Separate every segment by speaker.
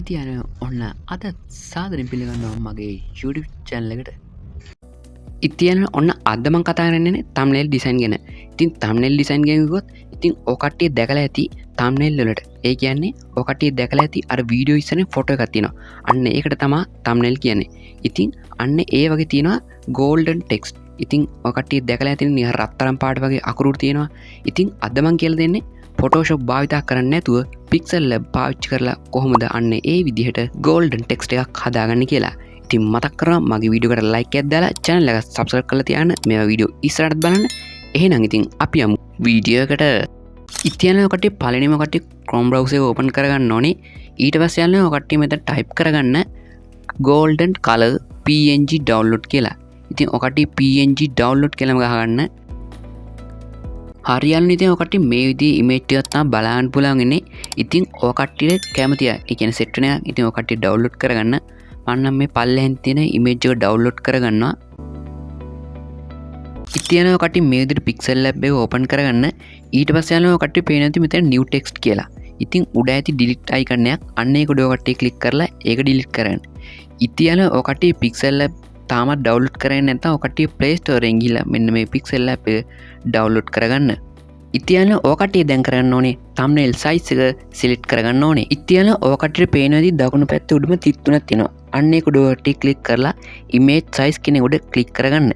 Speaker 1: ඉතින් ඔන්න අද සාදරෙන් පිළිගන්නවා මගේ YouTube channel එකට. ඉතින් ඔන්න අද මම කතා කරන්නේ thumbnail design ගැන. ඉතින් thumbnail design ගැන කිව්වොත් ඉතින් ඔය කට්ටිය දැකලා ඇති thumbnail වලට. ඒ කියන්නේ ඔය කට්ටිය දැකලා ඇති අර වීඩියෝ ඉස්සරේ ෆොටෝ එකක් තියෙනවා. අන්න ඒකට තමයි thumbnail කියන්නේ. ඉතින් අන්න ඒ වගේ තියෙනවා golden text. ඉතින් ඔය කට්ටිය දැකලා ඇති නිකන් රත්තරන් පාට වගේ අකුරු තියෙනවා. ඉතින් අද මම කියලා දෙන්නේ Photoshop භාවිතා කරන්නේ නැතුව Pixel Lab පාවිච්චි කරලා කොහොමද අන්න ඒ විදිහට golden text එකක් හදාගන්නේ කියලා. ඉතින් මතක් කරනවා මගේ වීඩියෝ එකට like එකක් දාලා channel එක subscribe කරලා තියාගන්න. මේ වීඩියෝ ඉස්සරහට බලන්න. එහෙනම් ඉතින් අපි යමු වීඩියෝ එකට. ඉතින් ඔය කට්ටිය පළවෙනිම කට්ටිය Chrome browser එක open කරගන්න ඕනේ. ඊට පස්සේ යන්නේ ඔය කට්ටිය මෙතන type කරගන්න golden color png download කියලා. ඉතින් ඔය කට්ටිය png download කියලාම ගහගන්න. හරියන්න ඉතින් ඔය කට්ටිය මේ විදිහේ image ටිකක් තමයි බලන්න පුළුවන් ඉන්නේ. ඉතින් ඔය කට්ටියට කැමතියි. ඒ කියන්නේ set වෙන එක ඉතින් ඔය කට්ටිය download කරගන්න. මම නම් මේ පල්ලෙහෙන් තියෙන image එක download කරගන්නවා. ඉතින් ඔය කට්ටිය මේ විදිහට Pixel Lab එක open කරගන්න. ඊට පස්සේ යනවා ඔය කට්ටිය පේන ඇති මෙතන new text කියලා. ඉතින් උඩ ඇති delete icon එකක් අන්න ඒක උඩ ඔය කට්ටිය click කරලා ඒක delete කරන්න. ඉතින් ඔය කට්ටිය Pixel Lab තාමත් download කරන්නේ නැත්නම් ඔය කට්ටිය Play Store එකෙන් ගිහලා මෙන්න මේ Pixel Lab එක download කරගන්න. ඉතින් ඔය කට්ටිය දැන් කරන්න ඕනේ thumbnail size එක select කරගන්න ඕනේ. ඉතින් ඔය කට්ටියට පේන විදිහ දකුණු පැත්තේ උඩම තිත් තුනක් තියෙනවා. අන්න ඒක උඩ කට්ටිය click කරලා image size කියන උඩ click කරගන්න.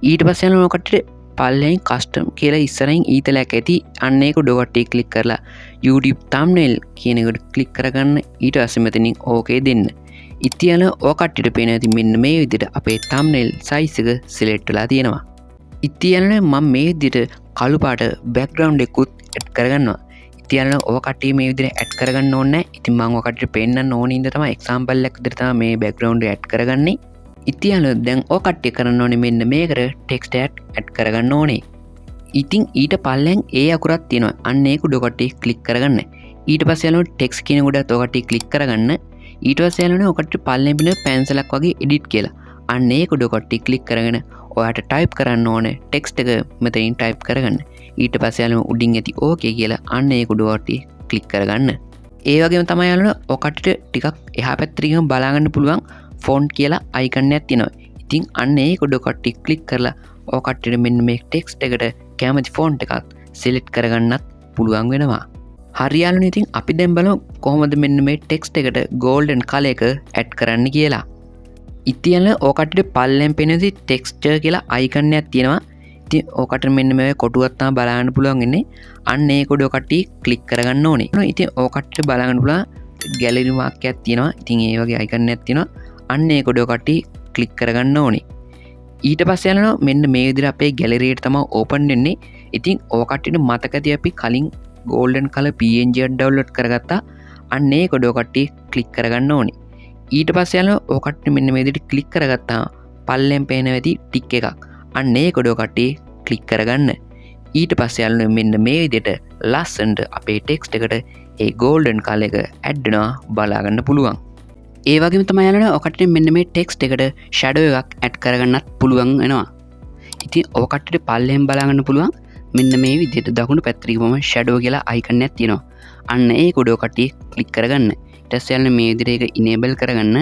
Speaker 1: ඊට පස්සේ යනවා ඔය කට්ටියට පල්ලෙන් custom කියලා ඉස්සරහින් ඊතලයක් ඇති අන්න ඒක උඩ කට්ටිය click කරලා YouTube thumbnail කියන එකට click කරගන්න. ඊට පස්සේ මෙතනින් okay දෙන්න. ඉතින් ඔය කට්ටියට පේන ඇති මෙන්න මේ විදිහට අපේ thumbnail size එක select වෙලා තියෙනවා. ඉතින් මම මේ විදිහට කළු පාට background එකකුත් add කරගන්නවා. ඉතින් ඔය කට්ටිය මේ විදිහට add කරගන්න ඕනේ නැහැ. ඉතින් මම ඔය කට්ටියට පෙන්නන්න ඕනේ ඉඳ තමයි example එකක් විදිහට තමයි මේ background එක add කරගන්නේ. ඉතින් දැන් ඔය කට්ටිය කරන්න ඕනේ මෙන්න මේකට text එකක් add කරගන්න ඕනේ. ඉතින් ඊට පල්ලෙන් ඒ අකුරක් තියෙනවා. අන්න ඒක උඩ කට්ටිය click කරගන්න. ඊට පස්සේ යනවා text කියන උඩත් ඔය කට්ටිය click කරගන්න. ඊට පස්සේ යනවා ඔය කට්ටිය පල්ලෙන් පින pencil එකක් වගේ edit කියලා. අන්න ඒක උඩ කට්ටිය click කරගෙන ඔයාට type කරන්න ඕනේ text එක මෙතනින් type කරගන්න. ඊට පස්සේ යනවා උඩින් ඇති okay කියලා අන්න ඒක උඩ කට්ටිය click කරගන්න. ඒ වගේම තමයි යනවා ඔය කට්ටියට ටිකක් එහා පැත්තට ගිහම බලා ගන්න පුළුවන් font කියලා icon එකක් තියෙනවා. ඉතින් අන්න ඒක උඩ කට්ටිය click කරලා ඔය කට්ටියට මෙන්න මේ text එකට කැමති font එකක් select කරගන්නත් පුළුවන් වෙනවා. හරියන්නේ ඉතින් අපි දැන් බලමු කොහොමද මෙන්න මේ text එකට golden color එක add කරන්න කියලා. ඉතින් ඔය කට්ටියට පල්ලෙන් පෙනෙති texture කියලා icon එකක් තියෙනවා. ඉතින් ඔය කට්ටියට මෙන්න මේ කොටුවක් තමයි බලන්න පුළුවන් ඉන්නේ. අන්න ඒක උඩ කට්ටිය click කරගන්න ඕනේ. ඉතින් ඔය කට්ටියට බලන්න පුළුවන් gallery mark එකක් තියෙනවා. ඉතින් ඒ වගේ icon එකක් තියෙනවා. අන්න ඒක උඩ කට්ටිය click කරගන්න ඕනේ. ඊට පස්සේ යනවා මෙන්න මේ විදිහට අපේ gallery එකට තමයි open වෙන්නේ. ඉතින් ඔය කට්ටියට මතකදී අපි කලින් golden color png එක download කරගත්තා. අන්න ඒක උඩ කට්ටිය click කරගන්න ඕනේ. ඊට පස්සේ යනවා ඔය කට්ටිය මෙන්න මේ විදිහට click කරගත්තා. පල්ලෙන් පේන වෙති ටික් එකක්. අන්න ඒක උඩ කට්ටිය click කරගන්න. ඊට පස්සේ යනවා මෙන්න මේ විදිහට ලස්සනට අපේ text එකට ඒ golden color එක add වෙනවා බලා ගන්න පුළුවන්. ඒ වගේම තමයි යනවා ඔය කට්ටිය මෙන්න මේ text එකට shadow එකක් add කරගන්නත් පුළුවන් වෙනවා. ඉතින් ඔය කට්ටියට පල්ලෙන් බලා ගන්න පුළුවන් මෙන්න මේ විදිහට දකුණු පැත්තට ගිහම shadow කියලා icon එකක් තියෙනවා. අන්න ඒක උඩ කට්ටිය click කරගන්න. ඊට පස්සේ යන මේ විදිහට ඒක enable කරගන්න.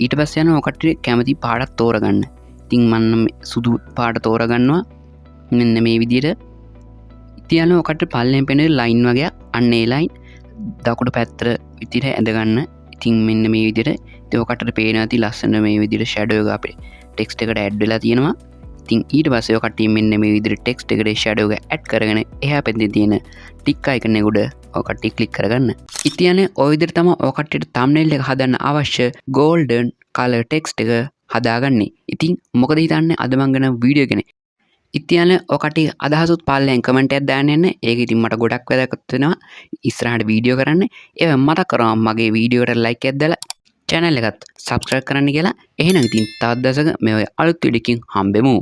Speaker 1: ඊට පස්සේ යනවා ඔය කට්ටිය කැමති පාටක් තෝරගන්න. ඉතින් මම සුදු පාට තෝරගන්නවා. මෙන්න මේ විදිහට. ඉතින් ඔය කට්ටිය පල්ලෙන් පෙනෙන line වගේක් අන්න ඒ line දකුණු පැත්තට විදිහට ඇඳගන්න. ඉතින් මෙන්න මේ විදිහට ඉතින් ඔය කට්ටියට පේන ඇති ලස්සන මේ විදිහට shadow එක අපේ text එකට add වෙලා තියෙනවා. ඉතින් ඊට පස්සේ ඔය කට්ටිය මෙන්න මේ විදිහට text එකට shadow එක add කරගෙන එහා පැත්තේ තියෙන tick icon එක උඩ ඔය කට්ටිය click කරගන්න. ඉතින් ඔය විදිහට තමයි ඔය කට්ටියට thumbnail එක හදන්න අවශ්‍ය golden color text එක හදාගන්නේ. ඉතින් මොකද හිතන්නේ අද මම ගන්න වීඩියෝ ගැන. ඉතින් ඔය කට්ටිය අදහසුත් පාල්ලෙන් කමෙන්ට් එකක් දාන්න යන්න. ඒක ඉතින් මට ගොඩක් වැදගත් වෙනවා. ඉස්සරහට වීඩියෝ කරන්න. ඒක මතක් කරනවා මගේ වීඩියෝ එකට like එකක් දාලා channel එකත් subscribe කරන්න කියලා. එහෙනම් ඉතින් තවත් දවසක මේ අලුත් වීඩියෝකින් හම්බෙමු.